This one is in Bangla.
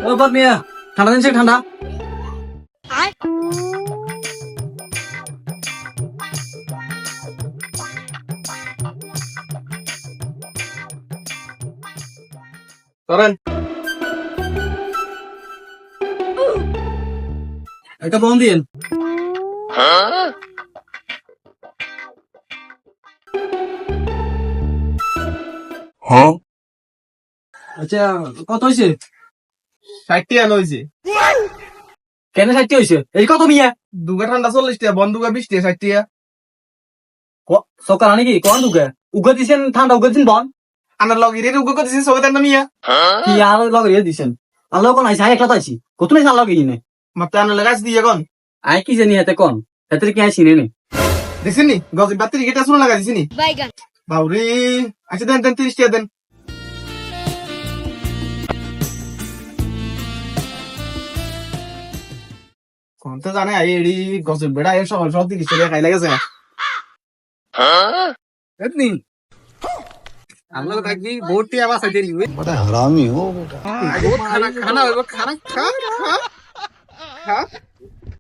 ও বাদ মিয়া ঠান্ডা দিনছে ঠান্ডা করেন একটা বন্ধ দিন আচ্ছা কত হয়েছে 60 টাকা হয়েছে কেন 60 হয়েছে এই কত মিয়া দুগা ঠান্ডা 40 টাকা বন্ধুগা 20 টাকা 60 টাকা সকাল নাকি কোন দুগে উগা দিছেন ঠান্ডা উগা দিছেন বন আনার লগে রে উগা কত দিছে সবে তার নামিয়া কি আর লগে দিছেন আল্লাহ কোন আইছে একলা তাইছি কত নাই আল্লাহ কি নে মাত্র আনার লাগাইছ দিয়ে কোন আই কি জানি হাতে কোন হাতে কি আইছি নে দিছিনি গজি বাতির গেটা শুনে লাগা দিছিনি বাইগান বাউরে আচ্ছা দেন 30 টাকা দেন কোন তো জানে আই এডি গজি বেড়া এর সকাল সব 30 টাকা খাই লাগেছে এতনি আমরা থাকি ভোটটি আবার সাইতে নিবে बड़ा हरामी हो बेटा খানা খানা খানা খা খা খা